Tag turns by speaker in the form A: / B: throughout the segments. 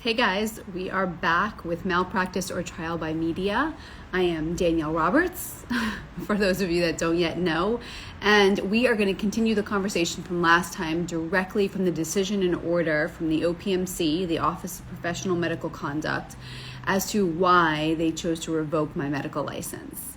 A: Hey guys, we are back with Malpractice or Trial by Media. I am Danielle Roberts, for those of you that don't yet know, and we are going to continue the conversation from last time directly from the decision and order from the OPMC, the Office of Professional Medical Conduct, as to why they chose to revoke my medical license.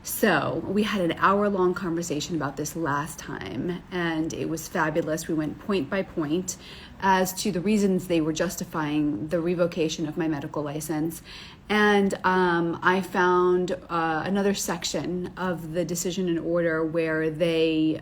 A: So we had an hour-long conversation about this last time, and it was fabulous. We went point by point as to the reasons they were justifying the revocation of my medical license. And I found another section of the decision and order where they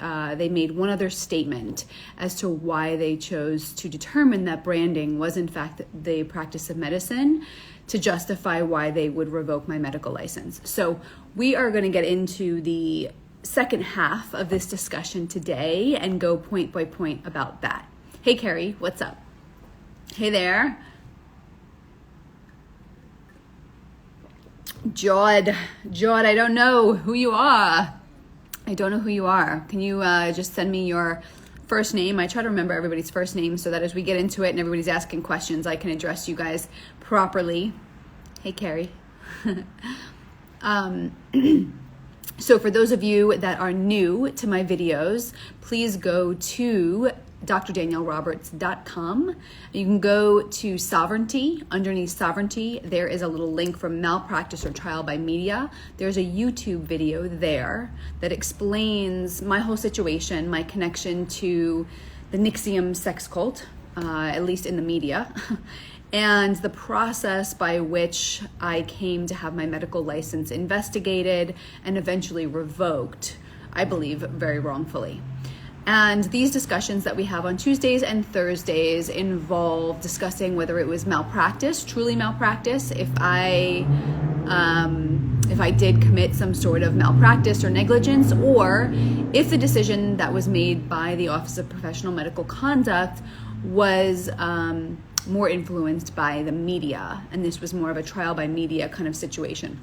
A: made one other statement as to why they chose to determine that branding was in fact the practice of medicine, to justify why they would revoke my medical license. So we are going to get into the second half of this discussion today and go point by point about that. Hey Carrie, what's up? Hey there. Jod, I don't know who you are. Can you just send me your first name? I try to remember everybody's first name so that as we get into it and everybody's asking questions, I can address you guys properly. Hey, Carrie. So for those of you that are new to my videos, please go to drdanielleroberts.com. You can go to Sovereignty. Underneath Sovereignty, there is a little link from Malpractice or Trial by Media. There's a YouTube video there that explains my whole situation, my connection to the NXIVM sex cult, at least in the media, and the process by which I came to have my medical license investigated and eventually revoked, I believe very wrongfully. And these discussions that we have on Tuesdays and Thursdays involve discussing whether it was malpractice, truly malpractice, if I did commit some sort of malpractice or negligence, or if the decision that was made by the Office of Professional Medical Conduct was more influenced by the media, and this was more of a trial by media kind of situation.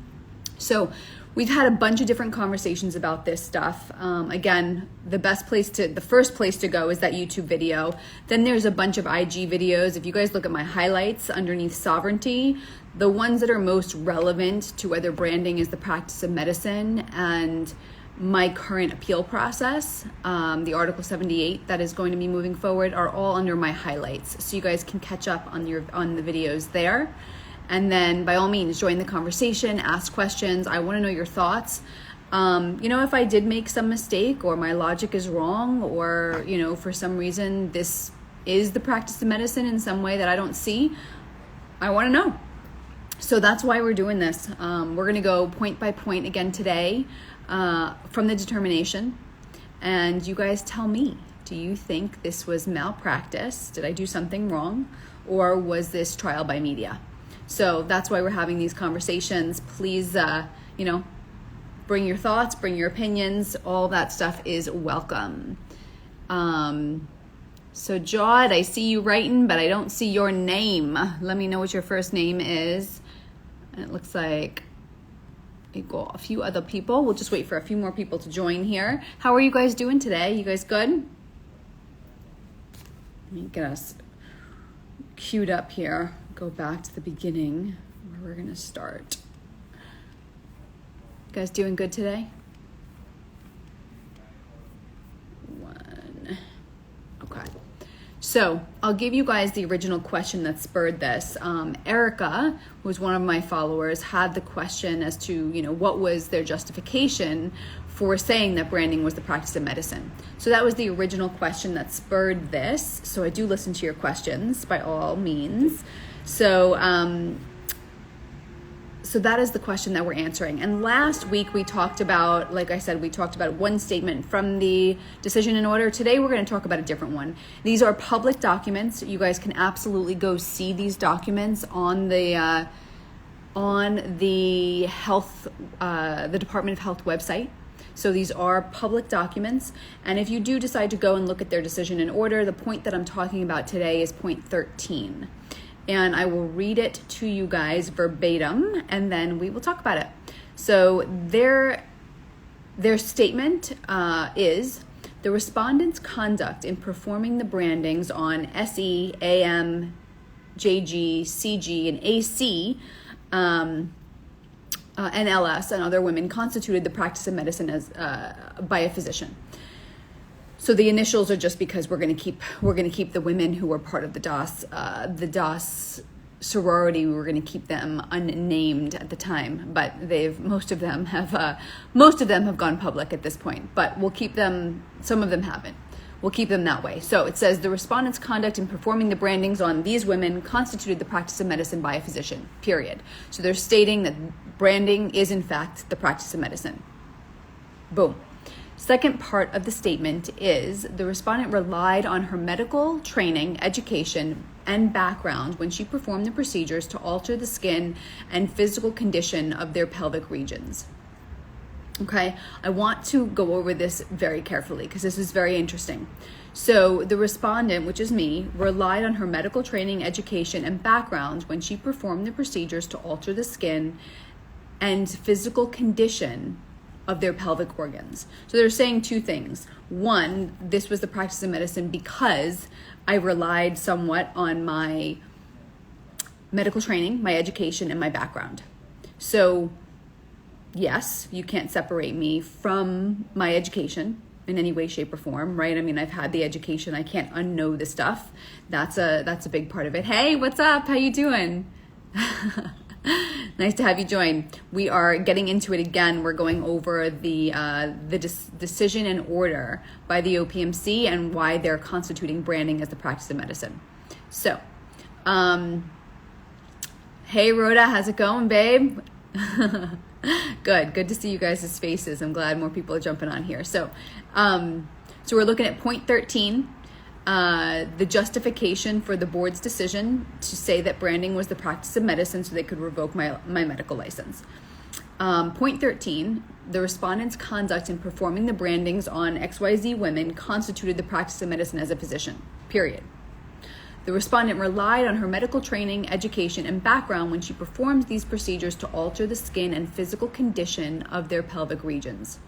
A: So we've had a bunch of different conversations about this stuff. Again, the first place to go is that YouTube video. Then there's a bunch of IG videos. If you guys look at my highlights underneath Sovereignty, the ones that are most relevant to whether branding is the practice of medicine and my current appeal process, the Article 78 that is going to be moving forward, are all under my highlights. So you guys can catch up on the videos there. And then by all means, join the conversation, ask questions. I want to know your thoughts. If I did make some mistake or my logic is wrong, or, for some reason this is the practice of medicine in some way that I don't see, I want to know. So that's why we're doing this. We're going to go point by point again today from the determination. And you guys tell me, do you think this was malpractice? Did I do something wrong? Or was this trial by media? So that's why we're having these conversations. Please, bring your thoughts, bring your opinions. All that stuff is welcome. So Jod, I see you writing, but I don't see your name. Let me know what your first name is. And it looks like we got a few other people. We'll just wait for a few more people to join here. How are you guys doing today? You guys good? Let me get us queued up here. Go back to the beginning where we're gonna start. You guys doing good today? Okay. So I'll give you guys the original question that spurred this. Erica, who was one of my followers, had the question as to, what was their justification for saying that branding was the practice of medicine. So that was the original question that spurred this. So I do listen to your questions by all means. So that is the question that we're answering. And last week we talked about, like I said, we talked about one statement from the decision and order. Today we're going to talk about a different one. These are public documents. You guys can absolutely go see these documents on the health, the Department of Health website. So these are public documents. And if you do decide to go and look at their decision and order, the point that I'm talking about today is point 13. And I will read it to you guys verbatim, and then we will talk about it. So their statement is, the respondent's conduct in performing the brandings on SE, AM, JG, CG, and AC, and LS and other women constituted the practice of medicine as by a physician. So the initials are just because we're going to keep the women who were part of the DOS sorority. We were going to keep them unnamed at the time, but most of them have gone public at this point. But we'll keep them. Some of them haven't. We'll keep them that way. So it says the respondent's conduct in performing the brandings on these women constituted the practice of medicine by a physician, period. So they're stating that branding is in fact the practice of medicine. Boom. Second part of the statement is the respondent relied on her medical training, education, and background when she performed the procedures to alter the skin and physical condition of their pelvic regions. Okay, I want to go over this very carefully because this is very interesting. So the respondent, which is me, relied on her medical training, education, and background when she performed the procedures to alter the skin and physical condition of their pelvic organs. So they're saying two things. One, this was the practice of medicine because I relied somewhat on my medical training, my education, and my background. So yes, you can't separate me from my education in any way, shape, or form, right? I mean, I've had the education. I can't unknow the stuff. That's a big part of it. Hey, what's up? How you doing? Nice to have you join. We are getting into it again. We're going over the decision and order by the OPMC and why they're constituting branding as the practice of medicine. So, hey, Rhoda, how's it going, babe? Good to see you guys' faces. I'm glad more people are jumping on here. So we're looking at point 13, the justification for the board's decision to say that branding was the practice of medicine so they could revoke my medical license. Point 13, the respondent's conduct in performing the brandings on XYZ women constituted the practice of medicine as a physician, period. The respondent relied on her medical training, education, and background when she performed these procedures to alter the skin and physical condition of their pelvic regions.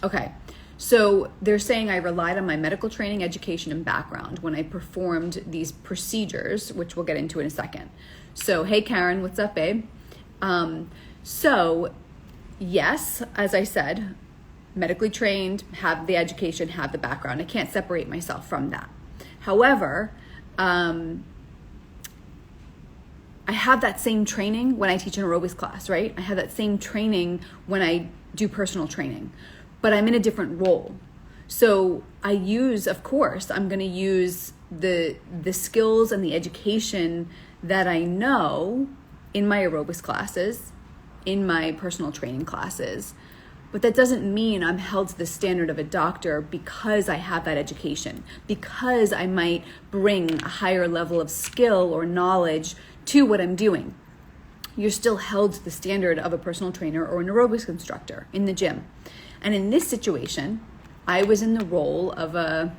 A: Okay, so they're saying I relied on my medical training, education, and background when I performed these procedures, which we'll get into in a second. So, hey, Karen, what's up, babe? So, yes, as I said, medically trained, have the education, have the background. I can't separate myself from that. However, I have that same training when I teach an aerobics class, right? I have that same training when I do personal training, but I'm in a different role. So I use, of course, I'm going to use the skills and the education that I know in my aerobics classes, in my personal training classes. But that doesn't mean I'm held to the standard of a doctor because I have that education, because I might bring a higher level of skill or knowledge to what I'm doing. You're still held to the standard of a personal trainer or an aerobics instructor in the gym. And in this situation, I was in the role of a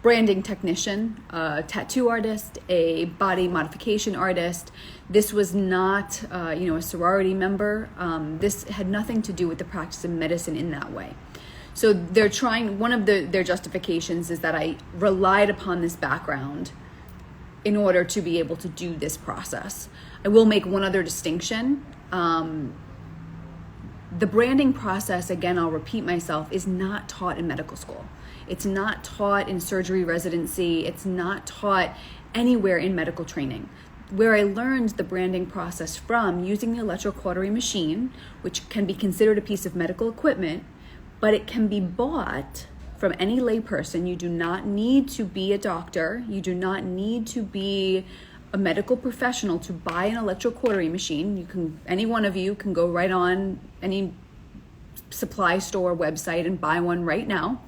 A: branding technician, a tattoo artist, a body modification artist. This was not, a sorority member. This had nothing to do with the practice of medicine in that way. So they're trying, one of their justifications is that I relied upon this background in order to be able to do this process. I will make one other distinction. The branding process, again, I'll repeat myself, is not taught in medical school. It's not taught in surgery residency. It's not taught anywhere in medical training. Where I learned the branding process from using the electrocautery machine, which can be considered a piece of medical equipment, but it can be bought from any layperson. You do not need to be a doctor. You do not need to be a medical professional to buy an electrocautery machine. Any one of you can go right on any supply store website and buy one right now.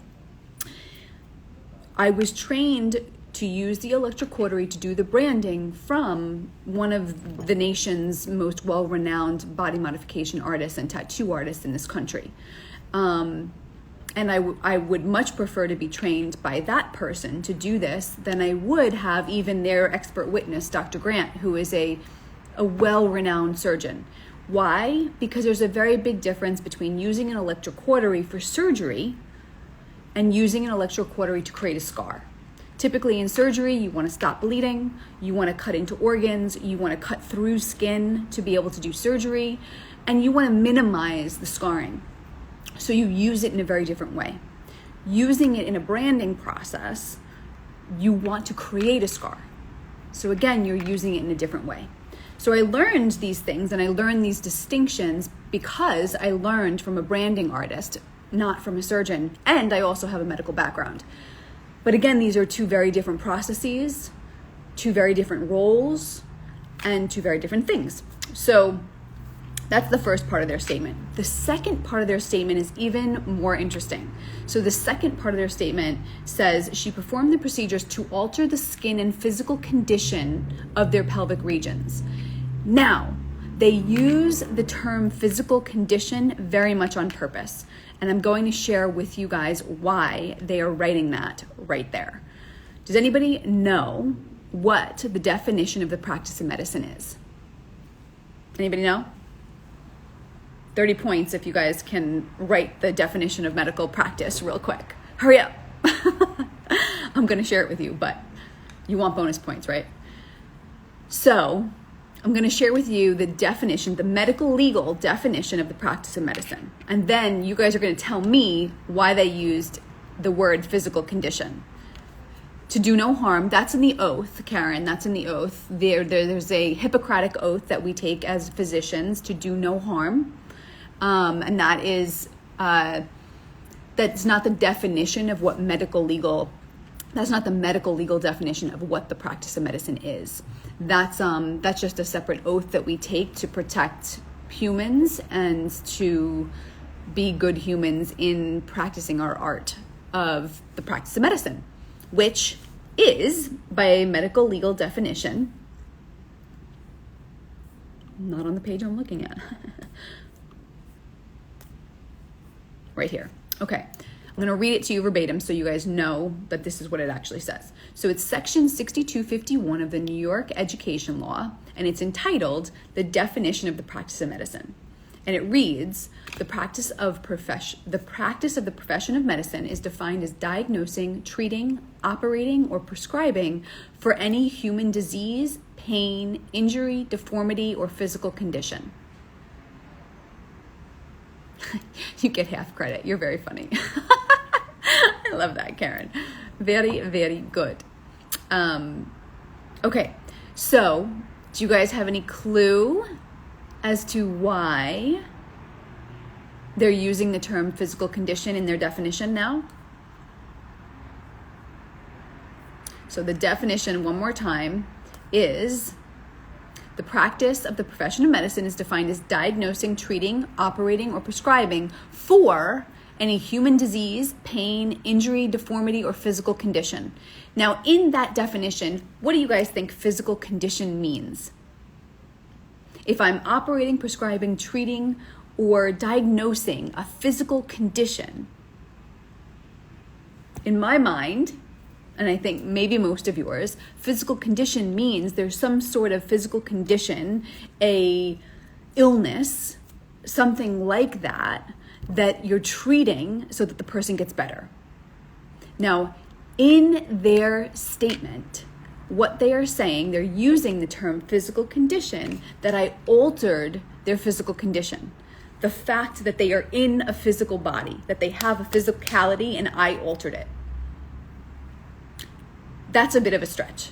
A: I was trained to use the electrocautery to do the branding from one of the nation's most well-renowned body modification artists and tattoo artists in this country. And I would much prefer to be trained by that person to do this than I would have even their expert witness, Dr. Grant, who is a well-renowned surgeon. Why? Because there's a very big difference between using an electrocautery for surgery and using an electrocautery to create a scar. Typically in surgery, you want to stop bleeding, you want to cut into organs, you want to cut through skin to be able to do surgery, and you want to minimize the scarring. So you use it in a very different way. Using it in a branding process, you want to create a scar. So again, you're using it in a different way. So I learned these things and I learned these distinctions because I learned from a branding artist, not from a surgeon, and I also have a medical background. But again, these are two very different processes, two very different roles, and two very different things. So that's the first part of their statement. The second part of their statement is even more interesting. So the second part of their statement says, she performed the procedures to alter the skin and physical condition of their pelvic regions. Now, they use the term physical condition very much on purpose. And I'm going to share with you guys why they are writing that right there. Does anybody know what the definition of the practice of medicine is? Anybody know? 30 points if you guys can write the definition of medical practice real quick. Hurry up. I'm going to share it with you, but you want bonus points, right? So I'm going to share with you the definition, the medical legal definition of the practice of medicine. And then you guys are going to tell me why they used the word physical condition. To do no harm, that's in the oath, Karen, that's in the oath. There's a Hippocratic oath that we take as physicians to do no harm. And that is, that's not the definition of what that's not the medical legal definition of what the practice of medicine is. That's just a separate oath that we take to protect humans and to be good humans in practicing our art of the practice of medicine, which is, by a medical legal definition, not on the page I'm looking at. Right here. Okay. I'm going to read it to you verbatim so you guys know that this is what it actually says. So it's section 6251 of the New York Education Law, and it's entitled The Definition of the Practice of Medicine. And it reads, the practice of the profession of medicine is defined as diagnosing, treating, operating, or prescribing for any human disease, pain, injury, deformity, or physical condition. You get half credit. You're very funny. I love that, Karen. Very, very good. Okay, so do you guys have any clue as to why they're using the term physical condition in their definition now? So the definition, one more time, is the practice of the profession of medicine is defined as diagnosing, treating, operating, or prescribing for any human disease, pain, injury, deformity, or physical condition. Now, in that definition, what do you guys think physical condition means? If I'm operating, prescribing, treating, or diagnosing a physical condition, in my mind, and I think maybe most of yours, physical condition means there's some sort of physical condition, a illness, something like that, that you're treating so that the person gets better. Now, in their statement, what they are saying, they're using the term physical condition, that I altered their physical condition. The fact that they are in a physical body, that they have a physicality, and I altered it. That's a bit of a stretch.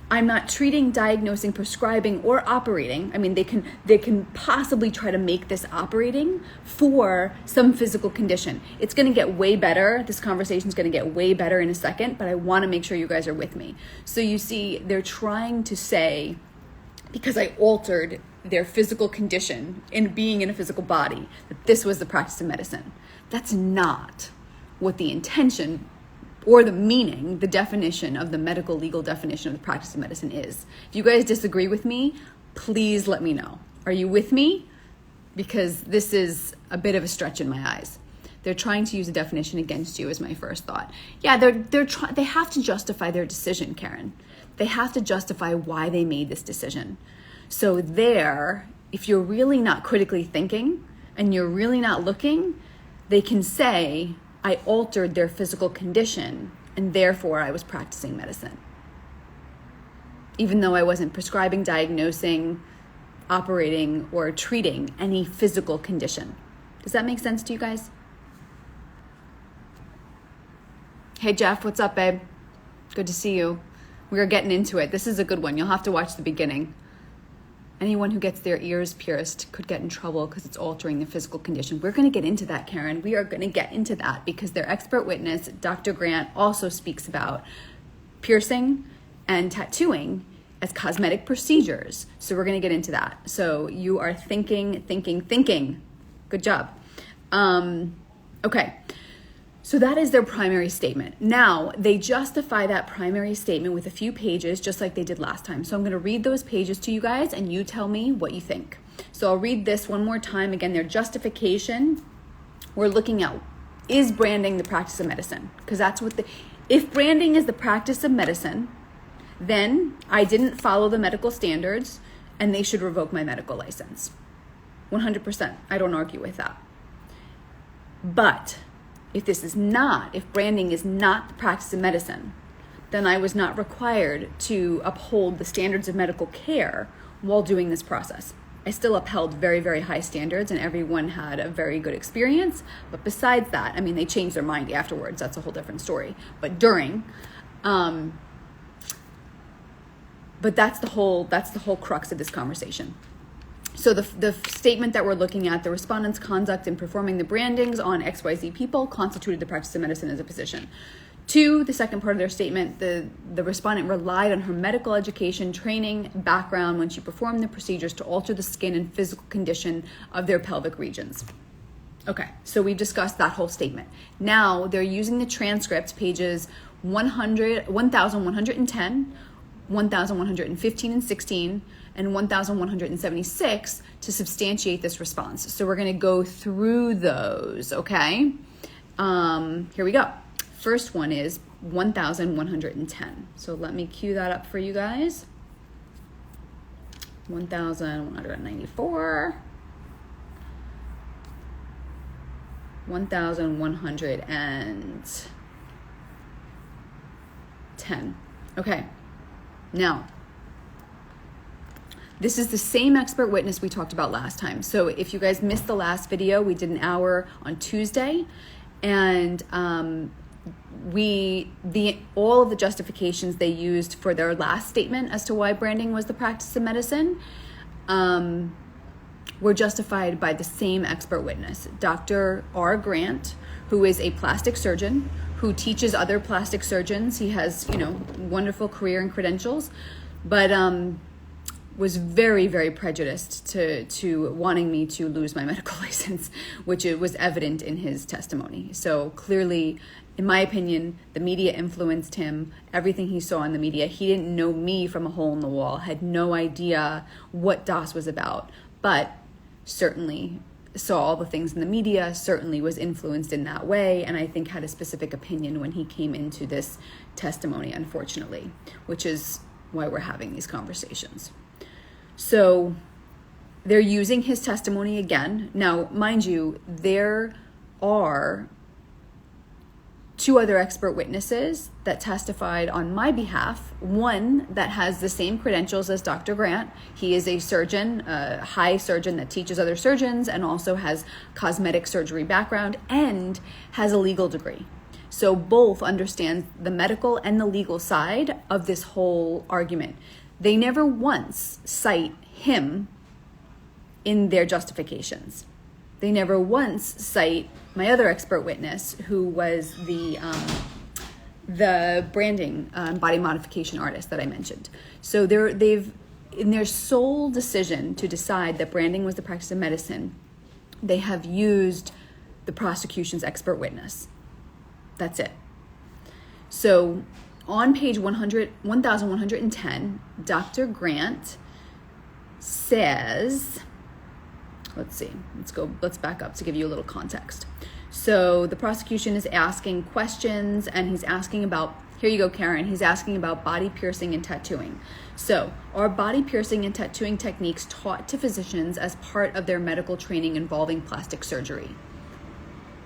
A: I'm not treating, diagnosing, prescribing, or operating. I mean, they can possibly try to make this operating for some physical condition. It's going to get way better. This conversation is going to get way better in a second, but I want to make sure you guys are with me. So you see, they're trying to say, because I altered their physical condition in being in a physical body, that this was the practice of medicine. That's not what the intention or the meaning, the definition of the medical legal definition of the practice of medicine is. If you guys disagree with me, please let me know. Are you with me? Because this is a bit of a stretch in my eyes. They're trying to use a definition against you, is my first thought. Yeah, they have to justify their decision, Karen. They have to justify why they made this decision. So if you're really not critically thinking and you're really not looking, they can say, I altered their physical condition and therefore I was practicing medicine, even though I wasn't prescribing, diagnosing, operating, or treating any physical condition. Does that make sense to you guys? Hey Jeff, what's up, babe? Good to see you. We are getting into it. This is a good one. You'll have to watch the beginning. Anyone who gets their ears pierced could get in trouble because it's altering the physical condition. We're going to get into that, Karen. We are going to get into that because their expert witness, Dr. Grant, also speaks about piercing and tattooing as cosmetic procedures. So we're going to get into that. So you are thinking. Good job. Okay. So that is their primary statement. Now, they justify that primary statement with a few pages, just like they did last time. So I'm going to read those pages to you guys, and you tell me what you think. So I'll read this one more time. Again, their justification, we're looking at, is branding the practice of medicine? Because that's what if branding is the practice of medicine, then I didn't follow the medical standards, and they should revoke my medical license. 100%. I don't argue with that. But if branding is not the practice of medicine, then I was not required to uphold the standards of medical care while doing this process. I still upheld very, very high standards, and everyone had a very good experience. But besides that, I mean, they changed their mind afterwards. That's a whole different story. But during, but that's the whole crux of this conversation. So the statement that we're looking at, the respondent's conduct in performing the brandings on XYZ people constituted the practice of medicine as a physician. 2, the second part of their statement, the respondent relied on her medical education, training, background when she performed the procedures to alter the skin and physical condition of their pelvic regions. Okay, so we've discussed that whole statement. Now they're using the transcript, pages 1110, 1115 and 16, and 1176 to substantiate this response. So we're going to go through those, okay? Here we go. First one is 1110. So let me cue that up for you guys. 1194. 1110. Okay. Now, this is the same expert witness we talked about last time. So if you guys missed the last video, we did an hour on Tuesday, and all of the justifications they used for their last statement as to why branding was the practice of medicine were justified by the same expert witness, Dr. R. Grant, who is a plastic surgeon who teaches other plastic surgeons. He has, wonderful career and credentials, but was very, very prejudiced to wanting me to lose my medical license, which it was evident in his testimony. So clearly, in my opinion, the media influenced him. Everything he saw in the media, he didn't know me from a hole in the wall, had no idea what DOS was about, but certainly saw all the things in the media, certainly was influenced in that way, and I think had a specific opinion when he came into this testimony, unfortunately, which is why we're having these conversations. So they're using his testimony again. Now, mind you, there are 2 other expert witnesses that testified on my behalf. One that has the same credentials as Dr. Grant. He is a surgeon, a high surgeon that teaches other surgeons, and also has cosmetic surgery background and has a legal degree. So both understand the medical and the legal side of this whole argument. They never once cite him in their justifications. They never once cite my other expert witness, who was the branding body modification artist that I mentioned. So they've in their sole decision to decide that branding was the practice of medicine, they have used the prosecution's expert witness. That's it. So on page 1110, Dr. Grant says, let's back up to give you a little context. So the prosecution is asking questions, and he's asking about, here you go, Karen, he's asking about body piercing and tattooing. So are body piercing and tattooing techniques taught to physicians as part of their medical training involving plastic surgery?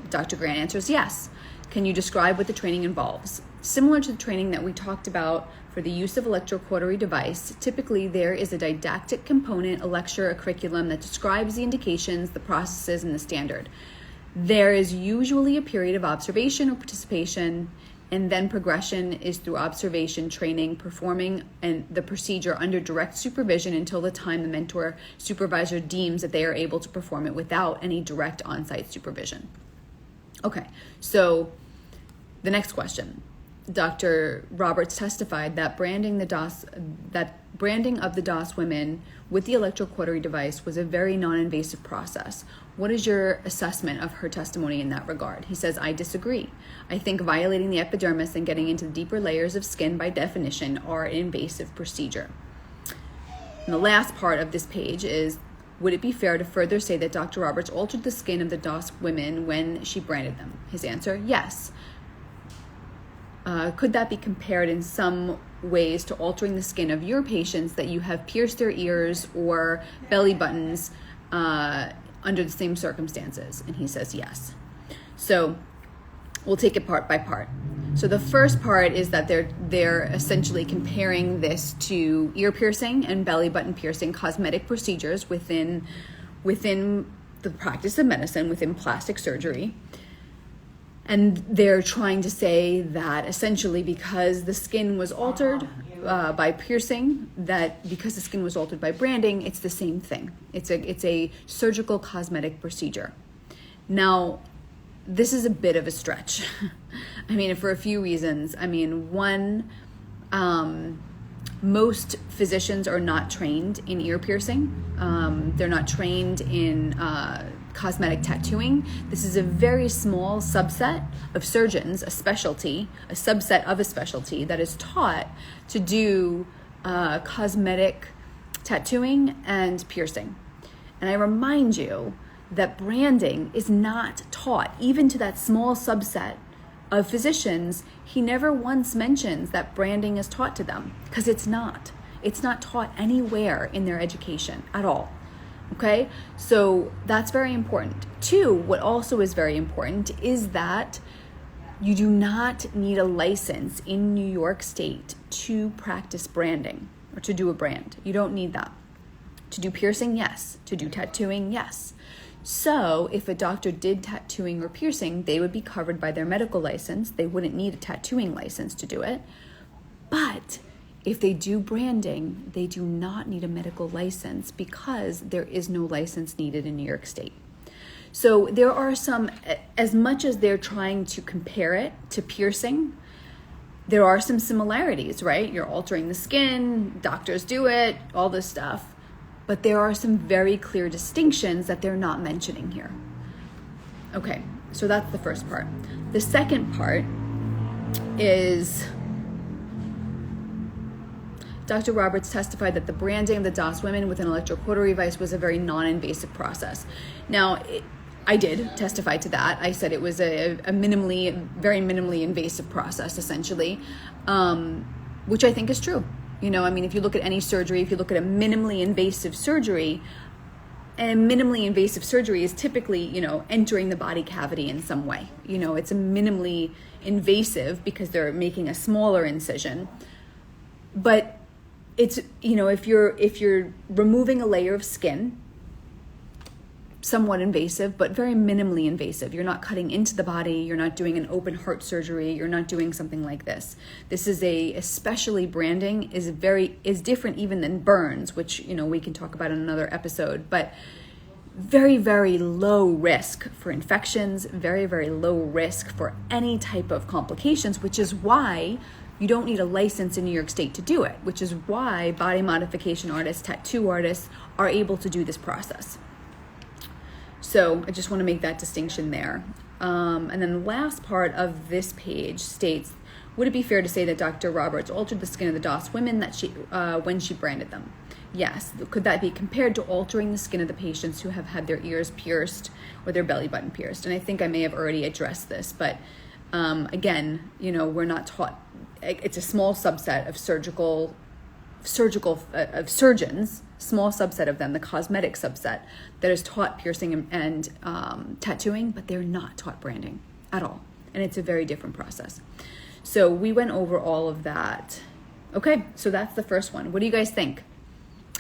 A: Dr. Grant answers yes. Can you describe what the training involves? Similar to the training that we talked about for the use of electrocautery device, typically there is a didactic component, a lecture, a curriculum that describes the indications, the processes, and the standard. There is usually a period of observation or participation, and then progression is through observation, training, performing and the procedure under direct supervision until the time the mentor supervisor deems that they are able to perform it without any direct on-site supervision. Okay, so the next question. Dr. Roberts testified that branding of the DOS women with the electrocautery device was a very non-invasive process. What is your assessment of her testimony in that regard? He says, I disagree. I think violating the epidermis and getting into the deeper layers of skin by definition are an invasive procedure. And the last part of this page is, would it be fair to further say that Dr. Roberts altered the skin of the DOS women when she branded them? His answer, yes. Could that be compared in some ways to altering the skin of your patients that you have pierced their ears or belly buttons under the same circumstances? And he says yes. So we'll take it part by part. So the first part is that they're essentially comparing this to ear piercing and belly button piercing cosmetic procedures within the practice of medicine, within plastic surgery. And they're trying to say that essentially because the skin was altered by piercing, that because the skin was altered by branding, it's the same thing. It's a surgical cosmetic procedure. Now, this is a bit of a stretch. I mean, for a few reasons. I mean, one, most physicians are not trained in ear piercing. They're not trained in cosmetic tattooing. This is a very small subset of surgeons, a subset of a specialty that is taught to do cosmetic tattooing and piercing. And I remind you that branding is not taught, even to that small subset of physicians. He never once mentions that branding is taught to them, because it's not. It's not taught anywhere in their education at all. Okay, so that's very important. Two, what also is very important is that you do not need a license in New York State to practice branding or to do a brand. You don't need that. To do piercing, yes. To do tattooing, yes. So if a doctor did tattooing or piercing, they would be covered by their medical license. They wouldn't need a tattooing license to do it. But if they do branding, they do not need a medical license because there is no license needed in New York State. So there are some, as much as they're trying to compare it to piercing, there are some similarities, right? You're altering the skin, doctors do it, all this stuff. But there are some very clear distinctions that they're not mentioning here. Okay, so that's the first part. The second part is Dr. Roberts testified that the branding of the DOS women with an electrocautery device was a very non-invasive process. Now, I did testify to that. I said it was a very minimally invasive process, essentially, which I think is true. You know, I mean, if you look at any surgery, if you look at a minimally invasive surgery, and minimally invasive surgery is typically, you know, entering the body cavity in some way. You know, it's a minimally invasive because they're making a smaller incision. But it's, you know, if you're removing a layer of skin, somewhat invasive, but very minimally invasive. You're not cutting into the body. You're not doing an open heart surgery. You're not doing something like this. This is especially branding is different even than burns, which, you know, we can talk about in another episode, but very, very low risk for infections, very, very low risk for any type of complications, which is why you don't need a license in New York State to do it, which is why body modification artists, tattoo artists are able to do this process. So I just want to make that distinction there. And then the last part of this page states, would it be fair to say that Dr. Roberts altered the skin of the DOS women when she branded them? Yes. Could that be compared to altering the skin of the patients who have had their ears pierced or their belly button pierced? And I think I may have already addressed this, but again, you know, we're not taught. It's a small subset of surgeons, small subset of them, the cosmetic subset, that is taught piercing and tattooing, but they're not taught branding at all. And it's a very different process. So we went over all of that. Okay, so that's the first one. What do you guys think?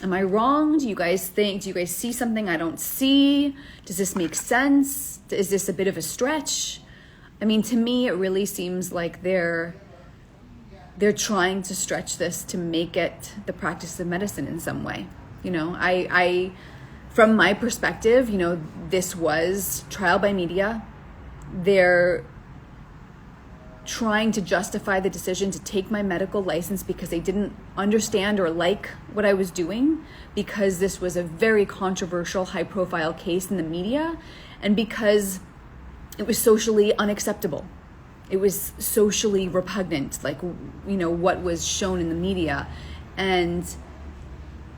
A: Am I wrong? Do you guys see something I don't see? Does this make sense? Is this a bit of a stretch? I mean, to me, it really seems like they're trying to stretch this to make it the practice of medicine in some way. You know, I from my perspective, you know, this was trial by media. They're trying to justify the decision to take my medical license because they didn't understand or like what I was doing, because this was a very controversial, high-profile case in the media, and because it was socially unacceptable. It was socially repugnant, like, you know, what was shown in the media, and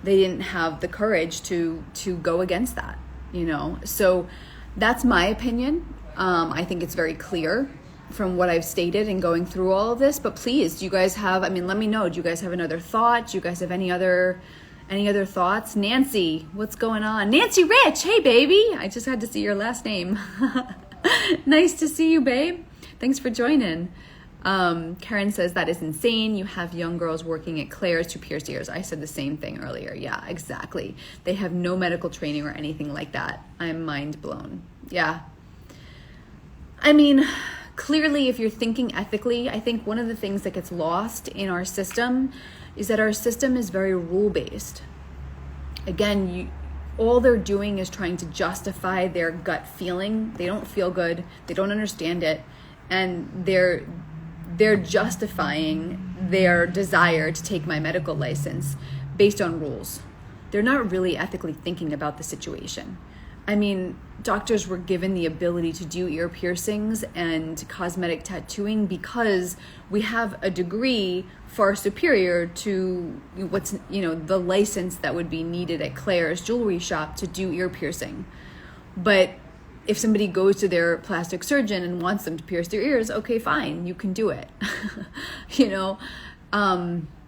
A: they didn't have the courage to go against that, you know. So that's my opinion. I think it's very clear from what I've stated and going through all of this. But please, do you guys have, I mean, let me know. Do you guys have another thought? Do you guys have any other thoughts? Nancy, what's going on? Nancy Rich, hey baby. I just had to see your last name. Nice to see you, babe. Thanks for joining. Karen says, that is insane. You have young girls working at Claire's to pierce ears. I said the same thing earlier. Yeah, exactly. They have no medical training or anything like that. I'm mind blown. Yeah. I mean, clearly, if you're thinking ethically, I think one of the things that gets lost in our system is that our system is very rule-based. Again, all they're doing is trying to justify their gut feeling. They don't feel good. They don't understand it. And they're justifying their desire to take my medical license based on rules. They're not really ethically thinking about the situation. I mean, doctors were given the ability to do ear piercings and cosmetic tattooing because we have a degree far superior to what's, you know, the license that would be needed at Claire's jewelry shop to do ear piercing. But if somebody goes to their plastic surgeon and wants them to pierce their ears, okay, fine, you can do it. You know,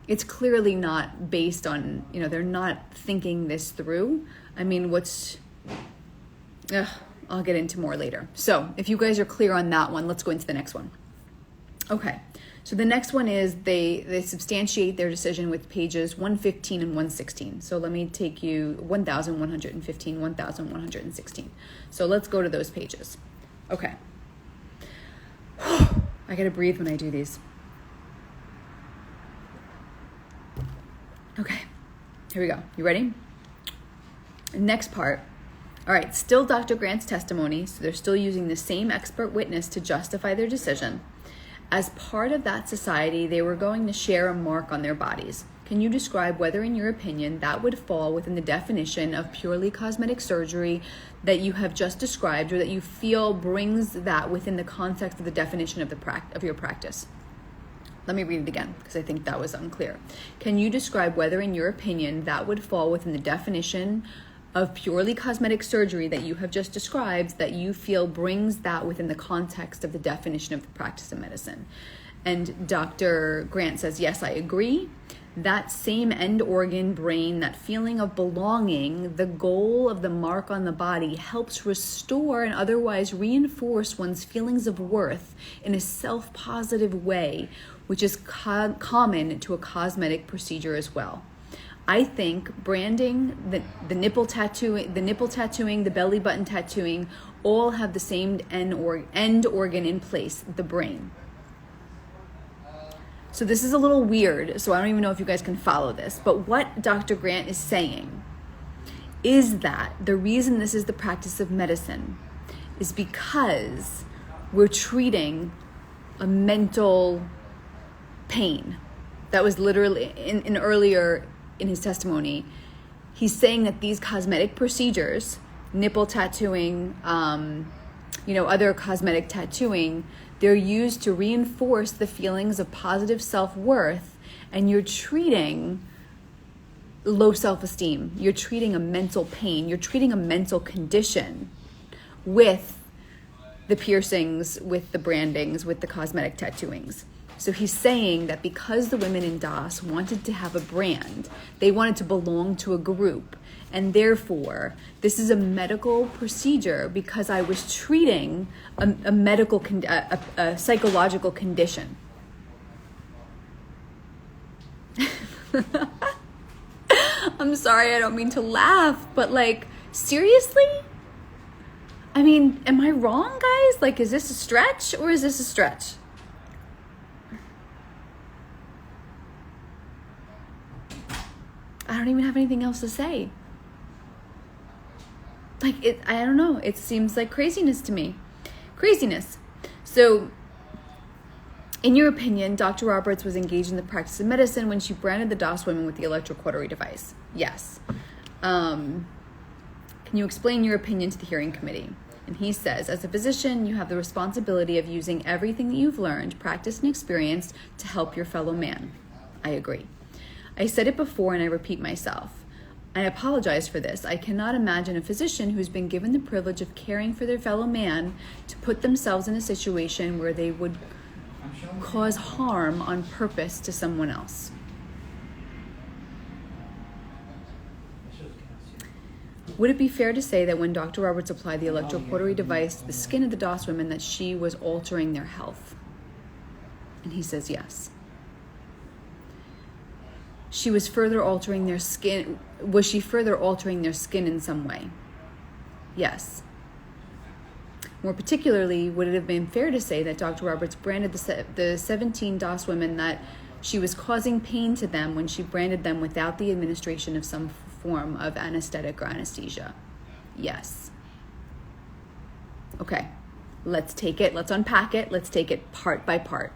A: it's clearly not based on, you know, they're not thinking this through. I mean, I'll get into more later. So if you guys are clear on that one, let's go into the next one. Okay, so the next one is they substantiate their decision with pages 115 and 116. So let me take you 1,115, 1,116. So let's go to those pages. Okay. I gotta breathe when I do these. Okay, here we go. You ready? Next part. All right, still Dr. Grant's testimony, so they're still using the same expert witness to justify their decision. As part of that society, they were going to share a mark on their bodies. Can you describe whether, in your opinion, that would fall within the definition of purely cosmetic surgery that you have just described, or that you feel brings that within the context of the definition of your practice? Let me read it again, because I think that was unclear. Can you describe whether, in your opinion, that would fall within the definition of purely cosmetic surgery that you have just described, that you feel brings that within the context of the definition of the practice of medicine? And Dr. Grant says, yes, I agree. That same end organ, brain, that feeling of belonging, the goal of the mark on the body, helps restore and otherwise reinforce one's feelings of worth in a self-positive way, which is common to a cosmetic procedure as well. I think branding, the nipple tattooing, the belly button tattooing, all have the same end organ in place, the brain. So this is a little weird, so I don't even know if you guys can follow this, but what Dr. Grant is saying is that the reason this is the practice of medicine is because we're treating a mental pain. That was literally in earlier in his testimony. He's saying that these cosmetic procedures, nipple tattooing, other cosmetic tattooing, they're used to reinforce the feelings of positive self-worth, and you're treating low self-esteem. You're treating a mental pain. You're treating a mental condition with the piercings, with the brandings, with the cosmetic tattooings. So he's saying that because the women in DAS wanted to have a brand, they wanted to belong to a group, and therefore this is a medical procedure because I was treating a psychological condition. I'm sorry, I don't mean to laugh, but like, seriously? I mean, am I wrong, guys? Like, is this a stretch or is this a stretch? I don't even have anything else to say. Like, I don't know. It seems like craziness to me. Craziness. So, in your opinion, Dr. Roberts was engaged in the practice of medicine when she branded the DOS women with the electrocautery device. Yes. Can you explain your opinion to the hearing committee? And he says, as a physician, you have the responsibility of using everything that you've learned, practiced, and experienced to help your fellow man. I agree. I said it before and I repeat myself. I apologize for this. I cannot imagine a physician who's been given the privilege of caring for their fellow man to put themselves in a situation where they would cause harm on purpose to someone else. Would it be fair to say that when Dr. Roberts applied the electrocautery device to the skin of the DOS women that she was altering their health? And he says yes. She was further altering their skin. Was she further altering their skin in some way? Yes. More particularly, would it have been fair to say that Dr. Roberts branded the 17 DOS women that she was causing pain to them when she branded them without the administration of some form of anesthetic or anesthesia? Yes. Okay, let's take it, let's unpack it, let's take it part by part.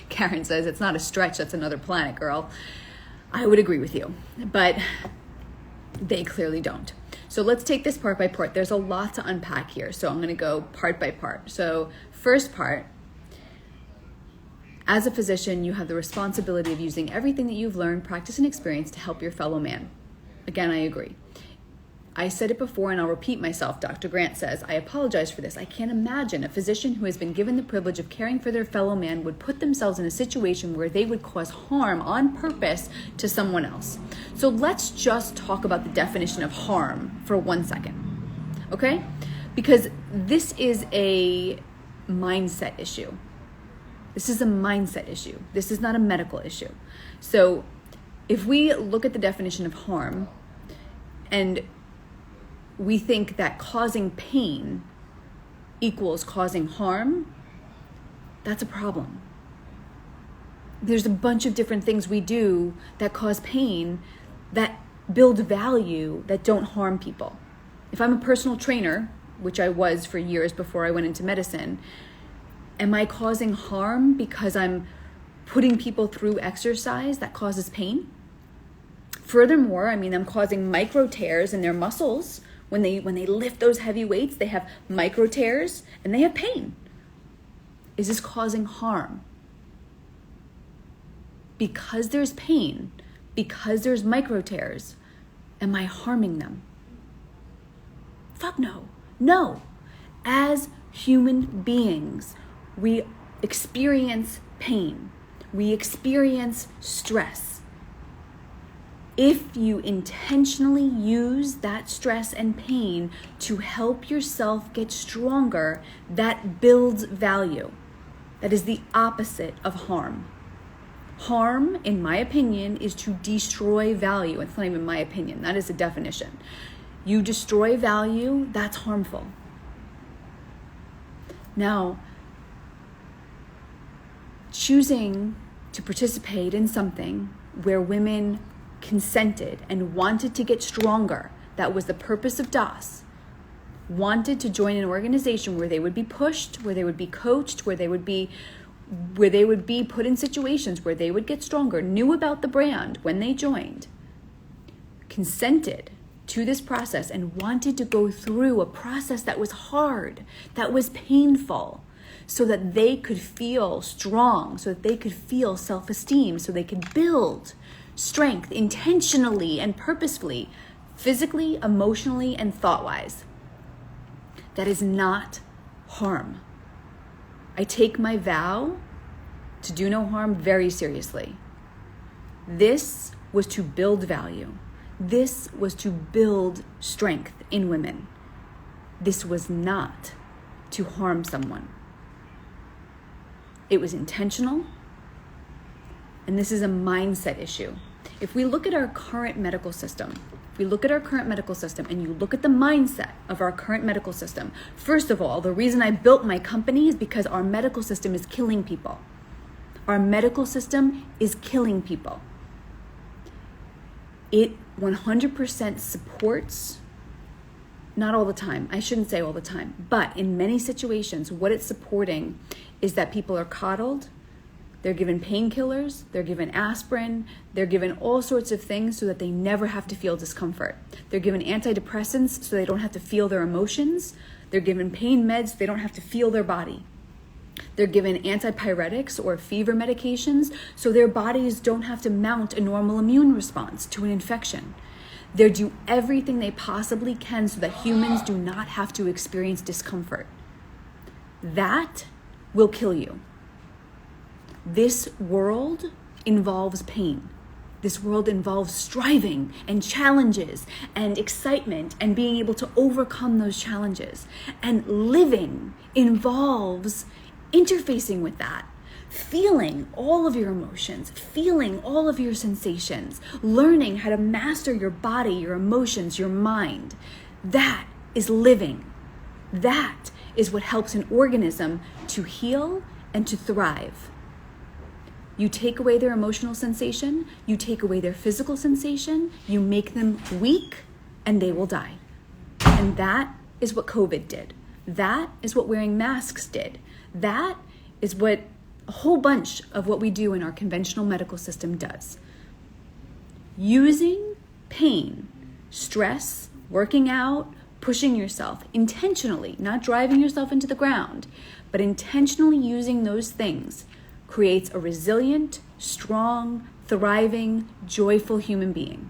A: Karen says, it's not a stretch, that's another planet, girl. I would agree with you, but they clearly don't. So let's take this part by part. There's a lot to unpack here, so I'm going to go part by part. So first part, as a physician, you have the responsibility of using everything that you've learned, practiced, and experienced to help your fellow man. Again, I agree. I said it before and I'll repeat myself. Dr. Grant says, I apologize for this. I can't imagine a physician who has been given the privilege of caring for their fellow man would put themselves in a situation where they would cause harm on purpose to someone else. So let's just talk about the definition of harm for 1 second, okay? Because this is a mindset issue. This is a mindset issue. This is not a medical issue. So if we look at the definition of harm and we think that causing pain equals causing harm, that's a problem. There's a bunch of different things we do that cause pain that build value that don't harm people. If I'm a personal trainer, which I was for years before I went into medicine, am I causing harm because I'm putting people through exercise that causes pain? Furthermore, I'm causing micro tears in their muscles. When they lift those heavy weights, they have micro tears and they have pain. Is this causing harm? Because there's pain, because there's micro tears, am I harming them? Fuck no. No. As human beings, we experience pain. We experience stress. If you intentionally use that stress and pain to help yourself get stronger, that builds value. That is the opposite of harm. Harm, in my opinion, is to destroy value. It's not even my opinion. That is a definition. You destroy value, that's harmful. Now, choosing to participate in something where women consented and wanted to get stronger, that was the purpose of DOS, wanted to join an organization where they would be pushed, where they would be coached, where they would be put in situations where they would get stronger, knew about the brand when they joined, consented to this process and wanted to go through a process that was hard, that was painful, so that they could feel strong, so that they could feel self-esteem, so they could build strength intentionally and purposefully, physically, emotionally, and thought-wise. That is not harm. I take my vow to do no harm very seriously. This was to build value. This was to build strength in women. This was not to harm someone. It was intentional. And this is a mindset issue. If we look at our current medical system, and you look at the mindset of our current medical system, first of all, the reason I built my company is because our medical system is killing people. Our medical system is killing people. It 100% supports, not all the time, I shouldn't say all the time, but in many situations, what it's supporting is that people are coddled, they're given painkillers, they're given aspirin, they're given all sorts of things so that they never have to feel discomfort. They're given antidepressants so they don't have to feel their emotions. They're given pain meds so they don't have to feel their body. They're given antipyretics or fever medications so their bodies don't have to mount a normal immune response to an infection. They do everything they possibly can so that humans do not have to experience discomfort. That will kill you. This world involves pain. This world involves striving and challenges and excitement and being able to overcome those challenges. And living involves interfacing with that, feeling all of your emotions, feeling all of your sensations, learning how to master your body, your emotions, your mind. That is living. That is what helps an organism to heal and to thrive. You take away their emotional sensation, you take away their physical sensation, you make them weak, and they will die. And that is what COVID did. That is what wearing masks did. That is what a whole bunch of what we do in our conventional medical system does. Using pain, stress, working out, pushing yourself intentionally, not driving yourself into the ground, but intentionally using those things creates a resilient, strong, thriving, joyful human being.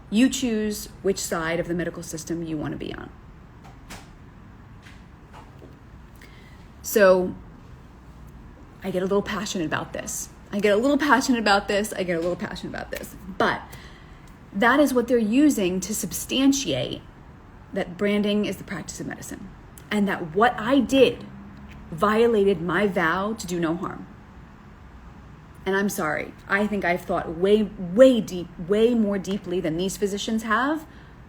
A: You choose which side of the medical system you want to be on. So I get a little passionate about this. But that is what they're using to substantiate that branding is the practice of medicine. And that what I did violated my vow to do no harm. And I'm sorry. I think I've thought way more deeply than these physicians have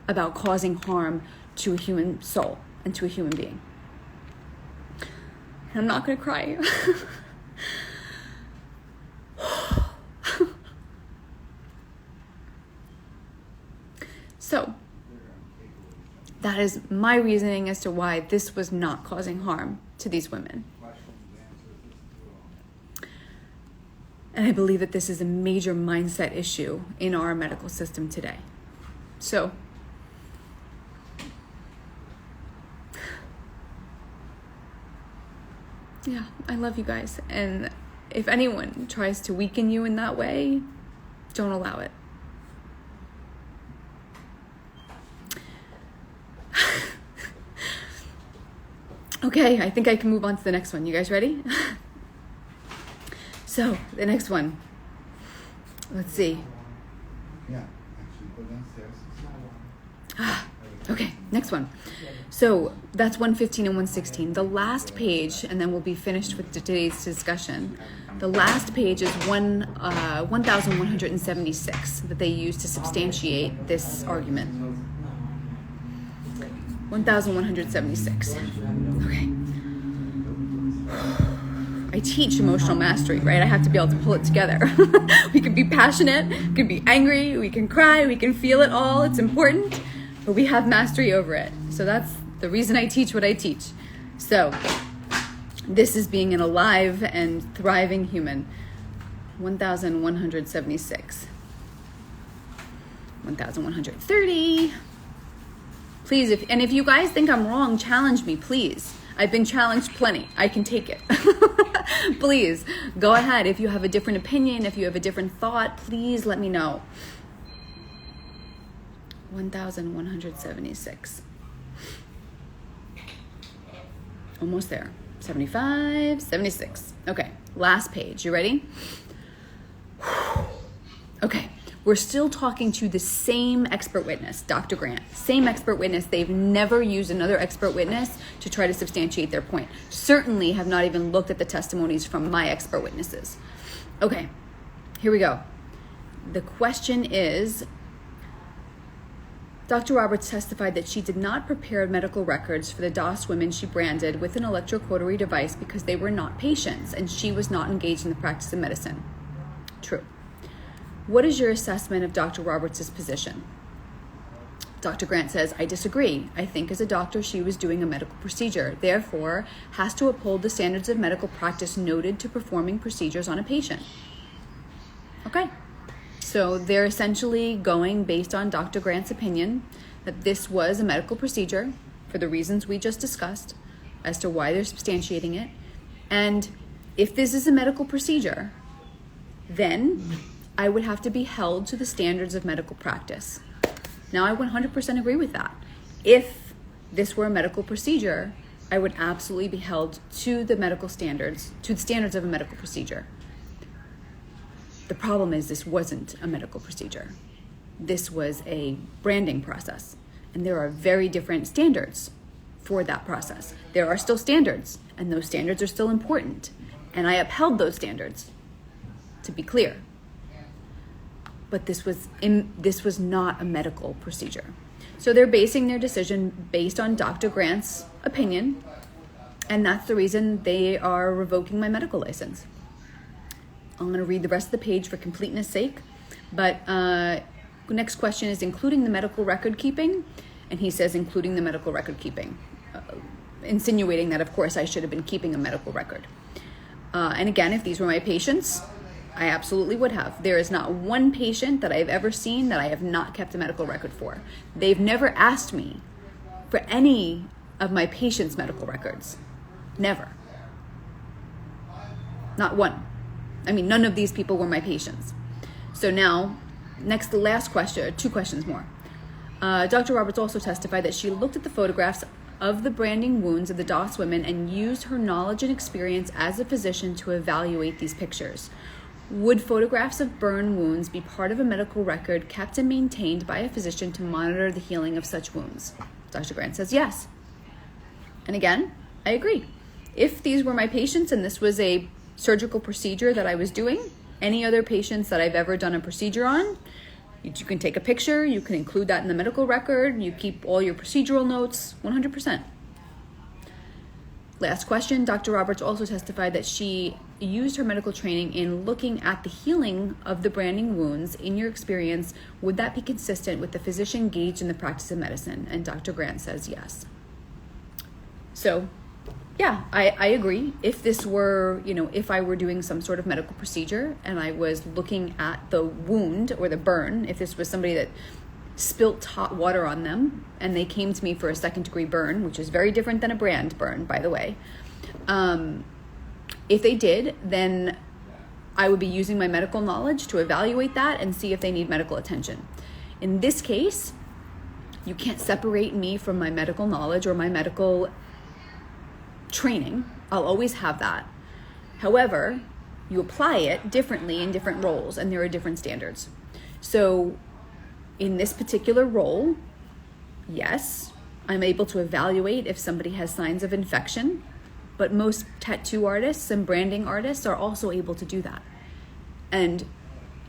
A: about causing harm to a human soul and to a human being. And I'm not going to cry. So, that is my reasoning as to why this was not causing harm to these women. And I believe that this is a major mindset issue in our medical system today. So, yeah, I love you guys. And if anyone tries to weaken you in that way, don't allow it. Okay, I think I can move on to the next one. You guys ready? So, the next one. Let's see.
B: Yeah, actually, go downstairs.
A: Okay, next one. So, that's 115 and 116. The last page, and then we'll be finished with today's discussion. The last page is 1176 that they use to substantiate this argument. 1176. Okay. I teach emotional mastery, right? I have to be able to pull it together. We can be passionate, we can be angry, we can cry, we can feel it all. It's important, but we have mastery over it. So that's the reason I teach what I teach. So this is being an alive and thriving human. 1176. 1130. Please, if you guys think I'm wrong, challenge me, please. I've been challenged plenty. I can take it. Please, go ahead. If you have a different opinion, if you have a different thought, please let me know. 1176. Almost there. 75, 76. Okay, last page. You ready? Okay. We're still talking to the same expert witness, Dr. Grant. Same expert witness. They've never used another expert witness to try to substantiate their point. Certainly have not even looked at the testimonies from my expert witnesses. Okay, here we go. The question is, Dr. Roberts testified that she did not prepare medical records for the DOS women she branded with an electrocautery device because they were not patients and she was not engaged in the practice of medicine. True. What is your assessment of Dr. Roberts' position? Dr. Grant says, I disagree. I think as a doctor, she was doing a medical procedure, therefore has to uphold the standards of medical practice noted to performing procedures on a patient. Okay. So they're essentially going based on Dr. Grant's opinion that this was a medical procedure for the reasons we just discussed as to why they're substantiating it. And if this is a medical procedure, then I would have to be held to the standards of medical practice. Now, I 100% agree with that. If this were a medical procedure, I would absolutely be held to the medical standards, to the standards of a medical procedure. The problem is this wasn't a medical procedure. This was a branding process, and there are very different standards for that process. There are still standards, and those standards are still important, and I upheld those standards, to be clear. But this was not a medical procedure. So they're basing their decision based on Dr. Grant's opinion, and that's the reason they are revoking my medical license. I'm going to read the rest of the page for completeness sake, but next question is including the medical record keeping, and he says including the medical record keeping, insinuating that of course I should have been keeping a medical record. And again, if these were my patients, I absolutely would have. There is not one patient that I've ever seen that I have not kept a medical record for. They've never asked me for any of my patients' medical records. Never. Not one. I mean, none of these people were my patients. So now, the last question, 2 questions more. Dr. Roberts also testified that she looked at the photographs of the branding wounds of the DOS women and used her knowledge and experience as a physician to evaluate these pictures. Would photographs of burn wounds be part of a medical record kept and maintained by a physician to monitor the healing of such wounds? Dr. Grant says yes. And again, I agree. If these were my patients and this was a surgical procedure that I was doing, any other patients that I've ever done a procedure on, you can take a picture, you can include that in the medical record, you keep all your procedural notes, 100%. Last question, Dr. Roberts also testified that she used her medical training in looking at the healing of the branding wounds. In your experience, would that be consistent with the physician engaged in the practice of medicine? And Dr. Grant says yes. So, yeah, I agree. If this were, if I were doing some sort of medical procedure and I was looking at the wound or the burn, if this was somebody that spilt hot water on them and they came to me for a 2nd-degree burn, which is very different than a brand burn, by the way. If they did, then I would be using my medical knowledge to evaluate that and see if they need medical attention. In this case, you can't separate me from my medical knowledge or my medical training. I'll always have that. However, you apply it differently in different roles, and there are different standards. So in this particular role, yes, I'm able to evaluate if somebody has signs of infection, but most tattoo artists and branding artists are also able to do that. And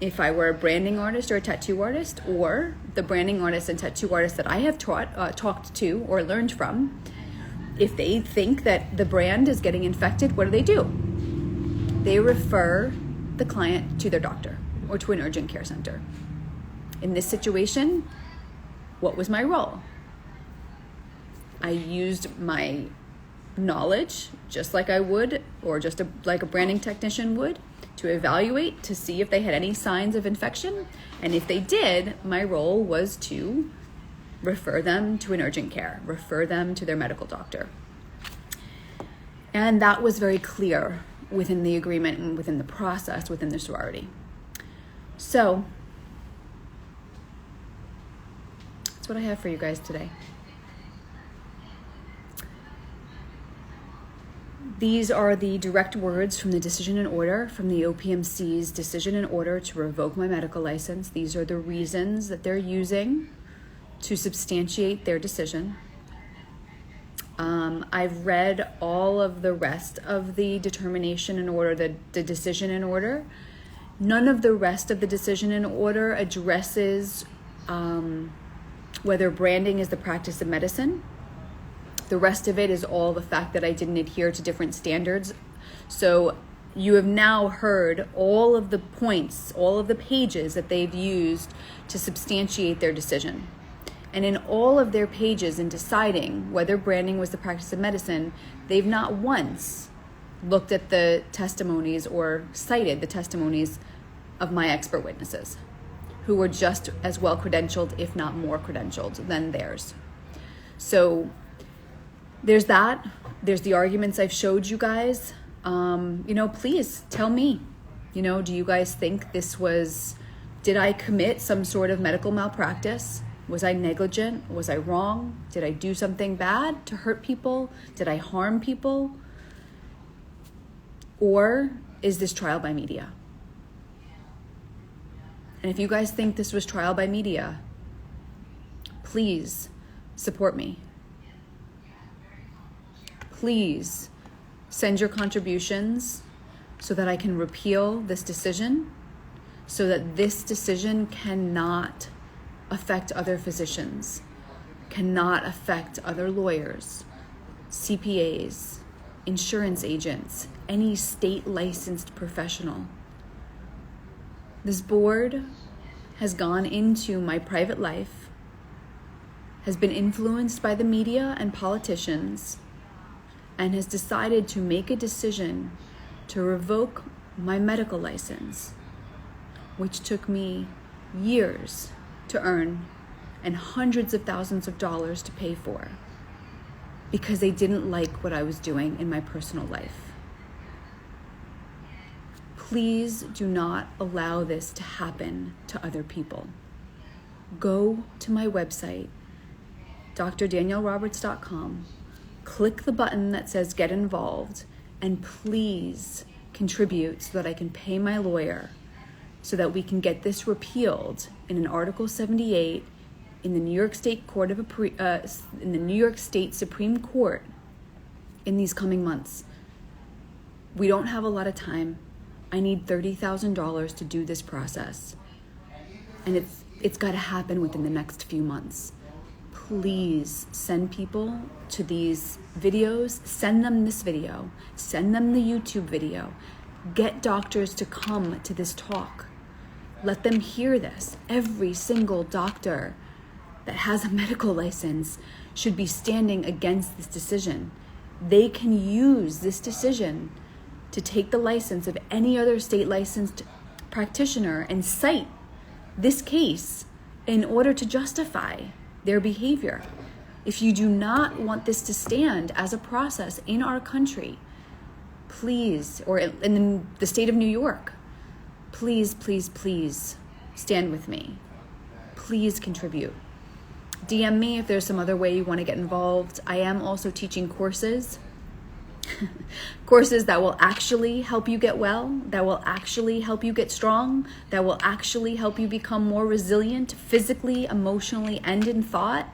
A: if I were a branding artist or a tattoo artist, or the branding artists and tattoo artists that I have talked to or learned from, if they think that the brand is getting infected, what do? They refer the client to their doctor or to an urgent care center. In this situation, what was my role? I used my knowledge, just like I would, or like a branding technician would, to evaluate to see if they had any signs of infection. And if they did, my role was to refer them to an urgent care, refer them to their medical doctor. And that was very clear within the agreement and within the process, within the sorority. So that's what I have for you guys today. These are the direct words from the decision and order, from the OPMC's decision and order to revoke my medical license. These are the reasons that they're using to substantiate their decision. I've read all of the rest of the determination and order, the decision and order, None of the rest of the decision and order addresses whether branding is the practice of medicine. The rest of it is all the fact that I didn't adhere to different standards. So you have now heard all of the points, all of the pages that they've used to substantiate their decision. And in all of their pages in deciding whether branding was the practice of medicine, they've not once looked at the testimonies or cited the testimonies of my expert witnesses, who were just as well credentialed, if not more credentialed than theirs. So there's that. There's the arguments I've showed you guys. Please tell me, do you guys think did I commit some sort of medical malpractice? Was I negligent? Was I wrong? Did I do something bad to hurt people? Did I harm people? Or is this trial by media? And if you guys think this was trial by media, please support me. Please send your contributions so that I can repeal this decision, so that this decision cannot affect other physicians, cannot affect other lawyers, CPAs, insurance agents, any state licensed professional. This board has gone into my private life, has been influenced by the media and politicians, and has decided to make a decision to revoke my medical license, which took me years to earn and hundreds of thousands of dollars to pay for, because they didn't like what I was doing in my personal life. Please do not allow this to happen to other people. Go to my website, drdanielleroberts.com, click the button that says get involved, and please contribute so that I can pay my lawyer, so that we can get this repealed in an Article 78 in the New York State in the New York State Supreme Court in these coming months. We don't have a lot of time. I need $30,000 to do this process, and it's got to happen within the next few months. Please send people to these videos. Send them this video. Send them the YouTube video. Get doctors to come to this talk. Let them hear this. Every single doctor that has a medical license should be standing against this decision. They can use this decision to take the license of any other state licensed practitioner and cite this case in order to justify their behavior. If you do not want this to stand as a process in our country, please, or in the state of New York, please, please, please stand with me. Please contribute. DM me if there's some other way you want to get involved. I am also teaching courses. Courses that will actually help you get well, that will actually help you get strong, that will actually help you become more resilient physically, emotionally, and in thought.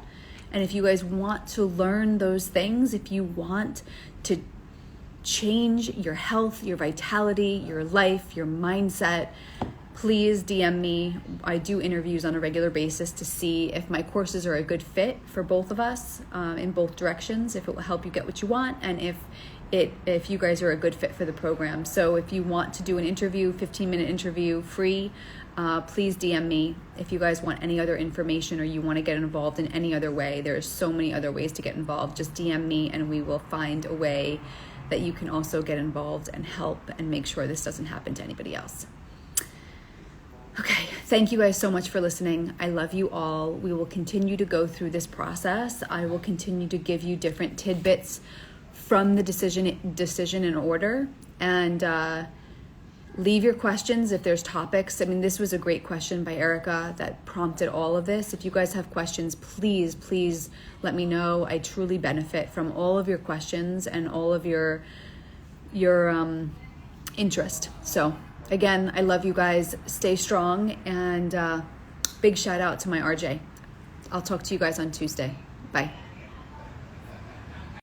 A: And if you guys want to learn those things, if you want to change your health, your vitality, your life, your mindset, please DM me. I do interviews on a regular basis to see if my courses are a good fit for both of us, in both directions, if it will help you get what you want, and if you guys are a good fit for the program. So if you want to do an interview, 15-minute interview, free, please DM me. If you guys want any other information or you want to get involved in any other way, there's so many other ways to get involved. Just DM me and we will find a way that you can also get involved and help and make sure this doesn't happen to anybody else. Okay, thank you guys so much for listening. I love you all. We will continue to go through this process. I will continue to give you different tidbits from the decision in order, and leave your questions if there's topics. I mean, this was a great question by Erica that prompted all of this. If you guys have questions, please, please let me know. I truly benefit from all of your questions and all of your interest. So again, I love you guys. Stay strong, and big shout out to my RJ. I'll talk to you guys on Tuesday. Bye.